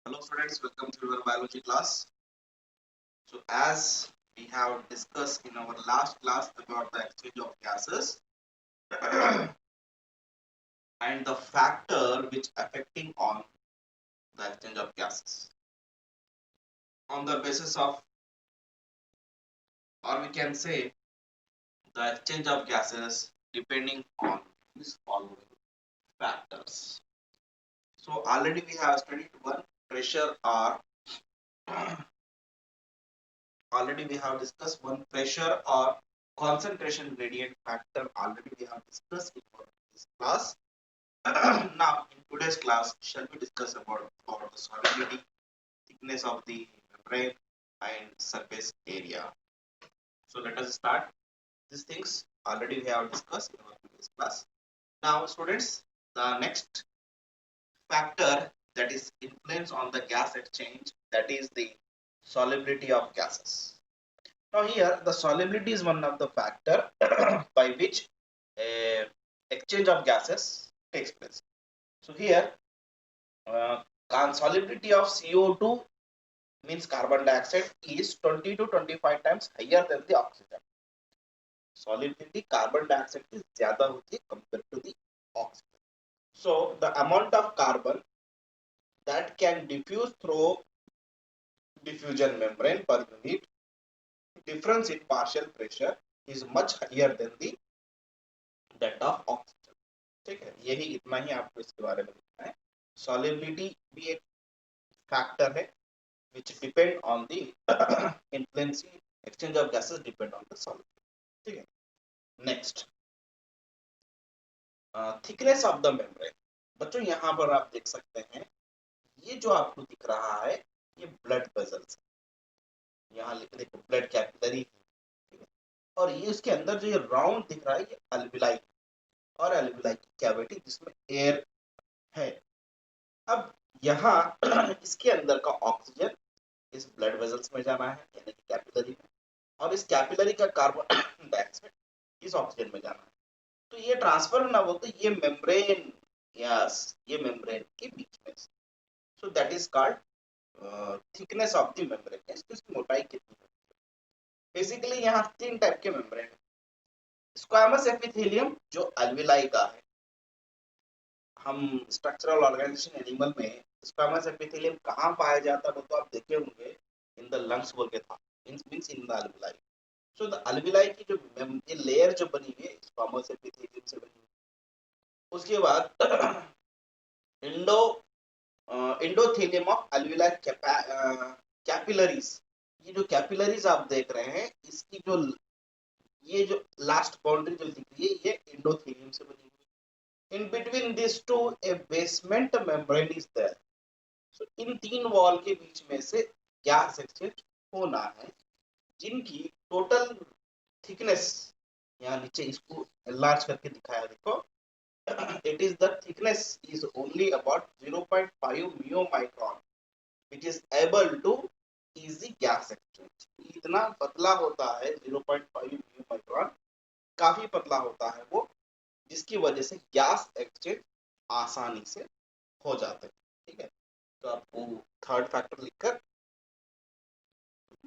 Hello students, welcome to your biology class. So as we have discussed in our last class about the exchange of gases and the factor which affecting on the exchange of gases on the basis of, or we can say the exchange of gases depending on these following factors. So already we have studied one pressure or already we have discussed one pressure or concentration gradient factor already we have discussed in this class. Now in today's class shall we discuss about the solidity, thickness of the membrane and surface area. So let us start these things already we have discussed in our previous class. Now students, the next factor that is influence on the gas exchange, that is the solubility of gases. Now here the solubility is one of the factor by which a exchange of gases takes place. So here uh, solubility of CO2 means carbon dioxide is 20 to 25 times higher than the oxygen. Solubility carbon dioxide is ज़्यादा होती है compared to the oxygen. So the amount of carbon that can diffuse through diffusion membrane per unit difference in partial pressure is much higher than the that of oxygen. ठीक है, यही इतना ही आपको इसके बारे में लिखना है. सॉलिबिलिटी भी एक फैक्टर है which depend on the influencing exchange of gases depend on the solubility. ठीक है. Next, thickness of the membrane. बच्चों यहाँ पर आप देख सकते हैं ये जो आपको दिख रहा है ये ब्लड वेसल्स, यहाँ लिख देखो ब्लड कैपिलरी, और ये इसके अंदर जो ये राउंड दिख रहा है ये अल्विलाई और अल्विलाई की कैविटी जिसमें एयर है. अब यहाँ इसके अंदर का ऑक्सीजन इस ब्लड वेसल्स में जाना है यानी कि कैपिलरी में, और इस कैपिलरी का कार्बन डाइऑक्साइड इस ऑक्सीजन में जाना है. तो ये ट्रांसफर ना हो तो ये मेम्ब्रेन, यस ये मेम्ब्रेन के बीच में. So that is called thickness of the membrane. इसकी मोटाई कितनी है. बेसिकली यहाँ तीन टाइप के मेम्ब्रेन है. स्क्वैमस एपिथेलियम जो अल्विलाई का है. हम स्ट्रक्चरल ऑर्गेनाइजेशन एनिमल में स्क्वैमस एपिथेलियम कहाँ पाया जाता है वो तो आप देखे होंगे, इन द लंग्स बोल के था, means in the alveoli. So the alveoli की जो ये लेयर जो बनी हुई है स्क्वैमस एपिथेलियम से बनी हुई. उसके बाद इंडो एंडोथेलियम ऑफ अल्विलाई कैपिलरीज. ये जो कैपिलरीज आप देख रहे हैं इसकी जो ये जो लास्ट बाउंड्री जो दिख रही है ये एंडोथेलियम से बनी हुई. In between this two a basement membrane is there. So इन तीन वॉल के बीच में से गैस एक्सचेंज होना है जिनकी टोटल थिकनेस, यहाँ नीचे इसको लार्ज करके दिखाया देखो, it is the thickness is only about 0.5 micron which is able to easy gas exchange. इतना पतला होता है 0.5 micron, काफी पतला होता है वो, जिसकी वजह से गैस एक्सचेंज आसानी से हो जाते हैं. ठीक है, तो आपको थर्ड फैक्टर लिखकर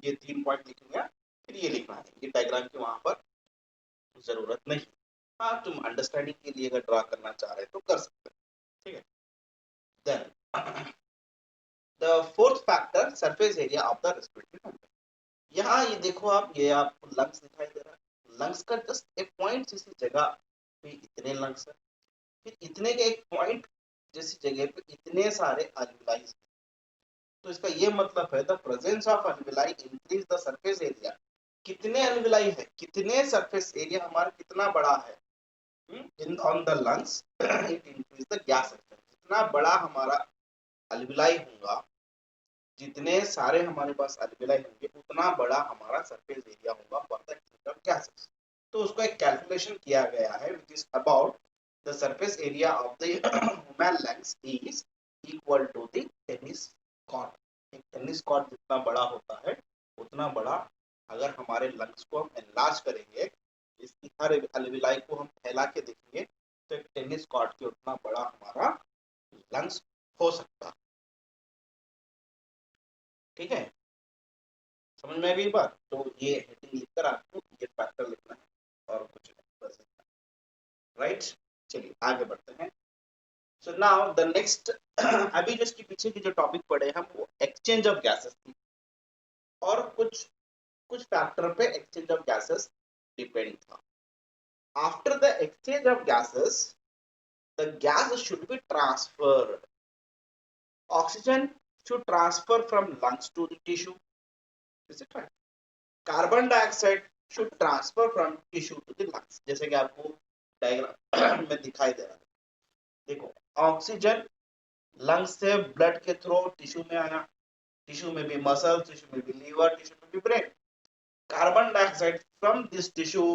ये 3 पॉइंट लिखना है, फिर ये लिखना है, ये डायग्राम की वहां पर जरूरत नहीं. हाँ, तुम अंडरस्टैंडिंग के लिए अगर ड्रा करना चाह रहे तो कर सकते हैं. ठीक है. Then the fourth factor surface area of the respiratory membrane. यहाँ ये देखो आप, ये आपको लंग्स दिखाई दे रहा है. लंग्स का जस्ट एक पॉइंट जैसी जगह पे इतने लंग्स है, फिर इतने के एक पॉइंट जैसी जगह पे इतने सारे अल्विलाई. तो इसका ये मतलब है the presence of alveoli increase the surface area. कितने अल्विलाई है, कितने सरफेस एरिया हमारा कितना बड़ा है in on the lungs, it increase the gas exchange. जितना बड़ा हमारा अल्विलाई होगा, जितने सारे हमारे पास अल्विलाई होंगे उतना बड़ा हमारा सरफेस एरिया होगा for the exchange of gases. तो उसको एक कैलकुलेशन किया गया है which is about the surface area of the human lungs is equal to the tennis court. एक टेनिस कॉर्ट जितना बड़ा होता है उतना बड़ा अगर हमारे लंग्स को हम एनलार्ज करेंगे, इसकी हर अल्विलाई को हम फैला के देखेंगे तो एक टेनिस कॉर्ट के उतना बड़ा हमारा लंग्स हो सकता है. ठीक है, समझ में आ गई बात। तो ये हेडिंग लिखकर आपको ये फैक्टर लिखना है और कुछ नहीं, बस राइट। चलिए आगे बढ़ते हैं। सो नाउ द नेक्स्ट अभी जो इसके पीछे की जो टॉपिक पढ़े हम वो एक्सचेंज ऑफ गैसेस थी, और कुछ कुछ फैक्टर पे एक्सचेंज ऑफ गैसेस डिपेंड था। After the exchange of gases the gas should be transferred. Oxygen should transfer from lungs to the tissue. Is it right? Carbon dioxide should transfer from tissue to the lungs. जैसे कि आपको diagram में दिखाई दे रहा है, देखो oxygen lungs से blood के थ्रू टिश्यू में आया, टिश्यू में भी मसल, टिश्यू में भी लीवर, टिश्यू में भी brain. Carbon dioxide from this tissue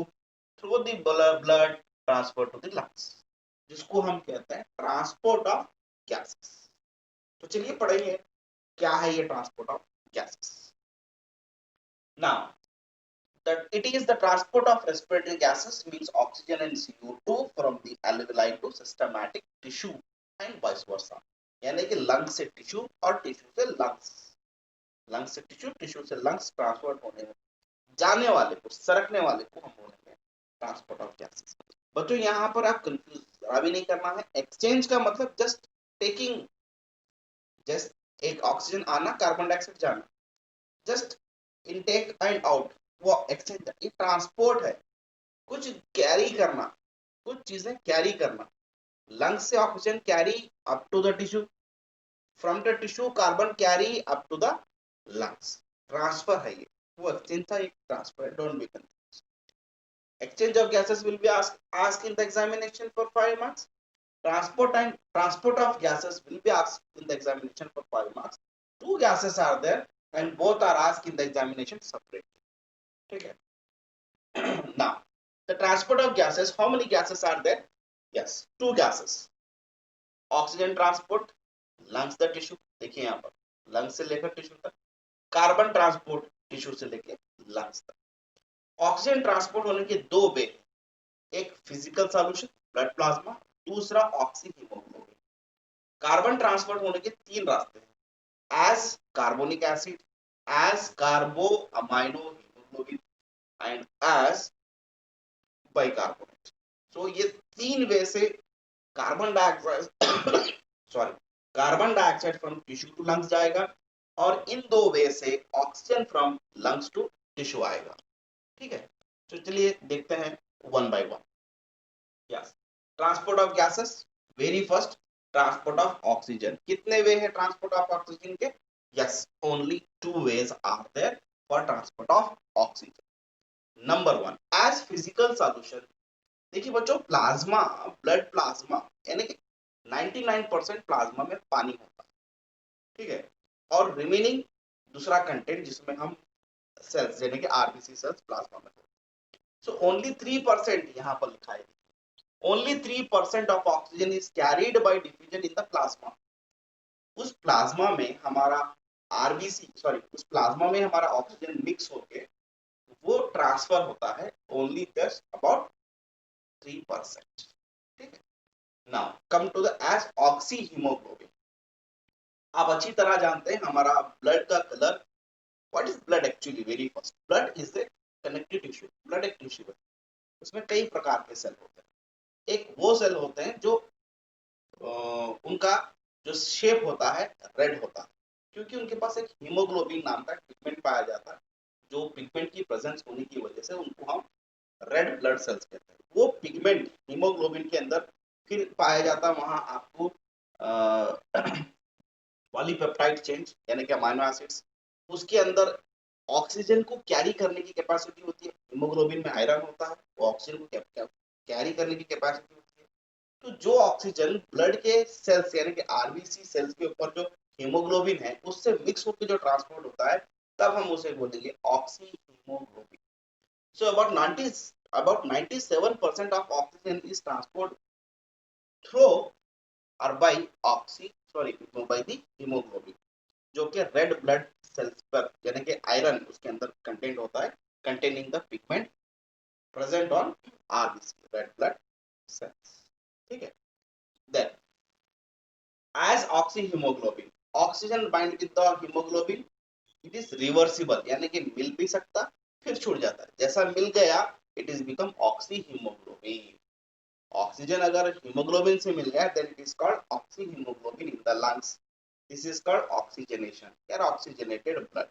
through the blood transfer to the lungs, जिसको हम कहते हैं ट्रांसपोर्ट ऑफ गैसेस। तो चलिए पढ़ेंगे क्या है ये transport of gases. Now that it is the transport of respiratory gases means oxygen and CO2 from the alveoli to systematic tissue and vice versa। यानी कि लंग से टिश्यू और टिश्यू से लंग्स, लंग से टिश्यू, टिश्यू से lungs transfer होने जाने वाले को, सरकने वाले को हम बोलेंगे ट्रांसपोर्ट ऑफ गैसेस। बच्चों यहाँ पर आप कंफ्यूज जरा भी नहीं करना है। एक्सचेंज का मतलब जस्ट टेकिंग, जस्ट एक ऑक्सीजन आना, कार्बन डाइऑक्साइड जाना, जस्ट इनटेक एंड आउट, वो एक्सचेंज। ये ट्रांसपोर्ट है, कुछ कैरी करना, कुछ चीजें कैरी करना। लंग से oxygen carry up to the tissue, from the tissue carbon carry up to the lungs, transfer है ये, वो एक्सचेंज था, एक ट्रांसफर है, don't be confuse. Exchange of gases will be asked in the examination for 5 marks. Transport of gases will be asked in the examination for 5 marks. Two gases are there and both are asked in the examination separately. Okay. Now, the transport of gases, how many gases are there? Yes, two gases. Oxygen transport, lungs the tissue. देखिए यहाँ पर lungs से लेकर tissue तक, carbon transport tissue से लेकर lungs तक। Oxygen transport होने के दो वे, एक फिजिकल सॉल्यूशन ब्लड प्लाज्मा, दूसरा ऑक्सी हीमोग्लोबिन। कार्बन ट्रांसपोर्ट होने के तीन रास्ते हैं, as carbonic acid, as carbaminohaemoglobin and as bicarbonate. So ये तीन वे से carbon dioxide sorry carbon dioxide from tissue to lungs जाएगा, और इन दो वे से oxygen from lungs to tissue आएगा। ठीक है, तो चलिए देखते हैं one by one. Yes. Transport of gases. Very first, transport of oxygen. कितने वे हैं transport of oxygen के? Yes, only two ways are there for transport of oxygen. Number one, as physical solution. देखिए बच्चों, प्लाज्मा, ब्लड प्लाज्मा यानी कि 99% plasma में पानी होता है, ठीक है, और रिमेनिंग दूसरा कंटेंट जिसमें हम सेल्स यानी कि आरबीसी सेल्स प्लाज्मा में होते हैं। सो ओनली 3% यहाँ पर लिखा है, only 3% of oxygen is carried by diffusion in the plasma। उस प्लाज्मा में हमारा आरबीसी उस प्लाज्मा में हमारा ऑक्सीजन मिक्स होके वो ट्रांसफर होता है ओनली जस्ट अबाउट 3%। ठीक है, now come to the age oxyhemoglobin. आप अच्छी तरह जानते हैं हमारा ब्लड का colour, what is blood actually? Very first, blood is a connective tissue. Blood एक टिश्यू है, उसमें कई प्रकार के सेल होते हैं। एक वो सेल होते हैं जो उनका जो शेप होता है रेड होता है, क्योंकि उनके पास एक हीमोग्लोबिन नाम का पिगमेंट पाया जाता है, जो पिगमेंट की प्रेजेंस होने की वजह से उनको हम रेड ब्लड सेल्स कहते हैं। वो पिगमेंट हीमोग्लोबिन के अंदर फिर पाया जाता है, वहां आपको पॉलीपेप्टाइड चेंज यानी कि अमीनो एसिड्स, उसके अंदर ऑक्सीजन को कैरी करने की कैपेसिटी होती है। हीमोग्लोबिन में आयरन होता है, वो ऑक्सीजन को कैरी करने की कैपेसिटी होती है। तो जो ऑक्सीजन ब्लड के सेल्स यानी कि आरबीसी सेल्स के ऊपर जो हीमोग्लोबिन है उससे मिक्स होकर जो ट्रांसपोर्ट होता है, तब हम उसे बोलेंगे oxy haemoglobin. So about 97% of oxygen is transported through or by by the hemoglobin, जो कि रेड ब्लड सेल्स पर यानी कि आयरन उसके अंदर कंटेंट होता है, containing the pigment present on RBC red blood cells. ठीक है, then as oxyhemoglobin, oxygen bind with the hemoglobin it is reversible, यानी कि मिल भी सकता फिर छूट जाता है, जैसा मिल गया it is become oxyhemoglobin. Oxygen अगर हीमोग्लोबिन से मिल गया then it is called oxyhemoglobin in the lungs. This is called oxygenation या ऑक्सीजनेटेड ब्लड।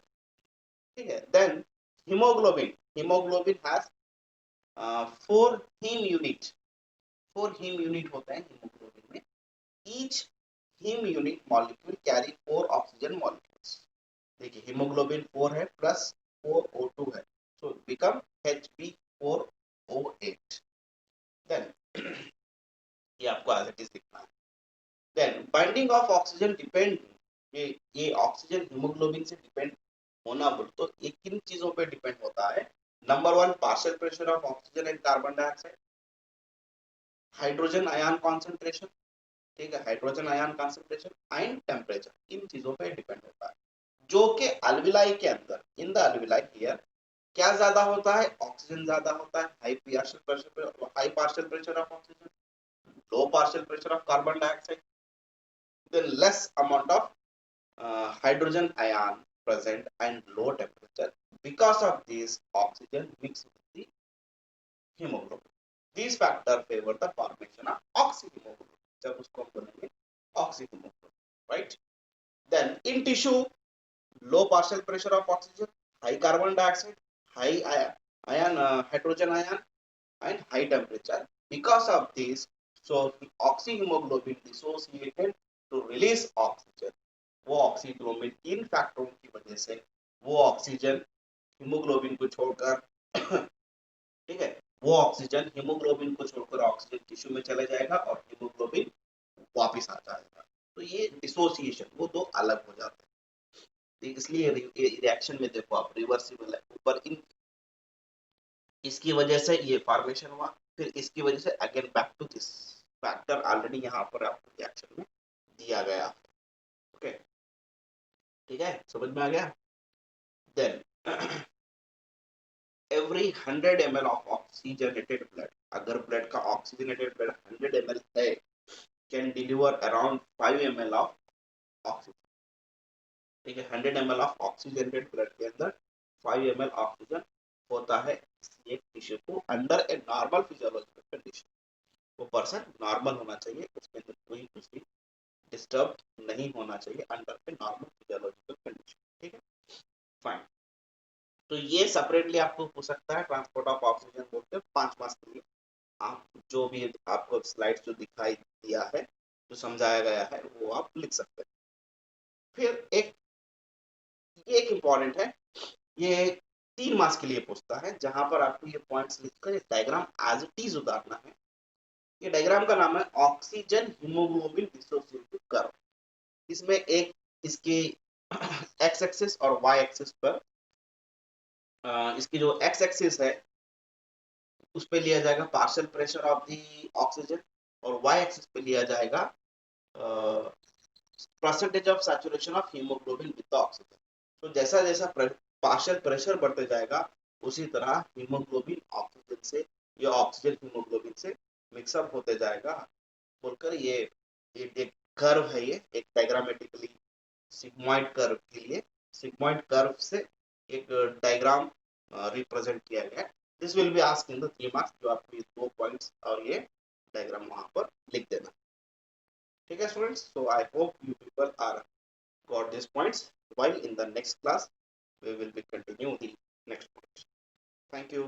ठीक है, then hemoglobin, hemoglobin has 4 heme unit, 4 heme unit होते हैं हीमोग्लोबिन में। Each heme unit molecule carry 4 oxygen molecules. देखिए hemoglobin 4 है plus 4O2 है, so become Hb4O8। Then ये आपको एज इट इज लिखना है। Then binding of oxygen depend, ये ऑक्सीजन हीमोग्लोबिन से डिपेंड होना बोल तो ये किन चीजों पे डिपेंड होता है। Number 1 partial pressure of oxygen and carbon dioxide, hydrogen ion concentration, ठीक है, hydrogen ion concentration and temperature, इन चीजों पे डिपेंड होता है। जो कि अल्विलाई के अंदर, इन द अल्विलाई हियर क्या ज्यादा होता है, ऑक्सीजन ज्यादा होता है, high partial pressure of oxygen, low partial pressure of carbon dioxide, then less amount of hydrogen ion present and low temperature. Because of this, oxygen mixed with the hemoglobin. These factors favor the formation of oxyhemoglobin. जब उसको हम बोलेंगे oxyhemoglobin, right? Then in tissue, low partial pressure of oxygen, high carbon dioxide, high hydrogen ion, and high temperature. Because of this, so the oxyhemoglobin dissociated to release oxygen. वो ऑक्सीग्लोबिन इन फैक्टरों की वजह से वो oxygen haemoglobin को छोड़कर ठीक है, वो ऑक्सीजन हीमोग्लोबिन को छोड़कर ऑक्सीजन टिश्यू में चले जाएगा और हीमोग्लोबिन वापस आ जाएगा। तो ये डिसोसिएशन, वो दो अलग हो जाते हैं। इसलिए रिएक्शन में देखो आप रिवर्सिबल है, ऊपर इन इसकी वजह से ये फॉर्मेशन हुआ, फिर इसकी वजह से again back to this factor already यहाँ पर आपको रिएक्शन में दिया गया। ओके, ठीक है, समझ में आ गया। Then every 100 ml of oxygenated blood, अगर ब्लड का ऑक्सीजनेटेड ब्लड 100 ml है, can deliver around 5 ml of oxygen. ठीक है, 100 ml ऑफ ऑक्सीजनेटेड ब्लड के अंदर 5 ml ऑक्सीजन होता है एक टिश्यू को under a normal physiological condition. वो पर्सन नॉर्मल होना चाहिए, उसके अंदर कोई कुछ भी डिस्टर्ब नहीं होना चाहिए under a normal physiological condition. ठीक है, फाइन। तो ये सेपरेटली आपको हो सकता है ट्रांसपोर्ट ऑफ ऑक्सीजन बोल के 5 मार्क्स के लिए आप जो भी आपको स्लाइड जो दिखाई दिया है, जो समझाया गया है, वो आप लिख सकते हैं। फिर एक इंपॉर्टेंट है, ये 3 मार्क्स के लिए पूछता है, जहां पर आपको ये पॉइंट्स लिखकर डायग्राम एज इट इज उतारना है। ये डायग्राम का नाम है ऑक्सीजन हीमोग्लोबिन डिसोसिएटिव कर्व। इसमें एक इसके एक्स एक्सिस और वाई एक्सिस पर इसकी जो एक्स एक्सिस है उस पे लिया जाएगा partial pressure of the oxygen और वाई एक्सिस पे लिया जाएगा percentage of saturation of haemoglobin with the oxygen. तो जैसा जैसा पार्शियल प्रेशर बढ़ते जाएगा उसी तरह हीमोग्लोबिन ऑक्सीजन से या ऑक्सीजन हीमोग्लोबिन से मिक्सअप होते जाएगा बोलकर ये एक कर्व है, ये एक डायग्रामेटिकली सिग्मॉइड कर्व के लिए सिग्मॉइड कर्व से एक डायग्राम रिप्रेजेंट किया गया है। This will be asked in the 3 marks, जो आपको ये 2 पॉइंट्स और ये डायग्राम वहां पर लिख देना। ठीक है students, so I hope you people are got this points, while in the next class we will be continue the next point. Thank you.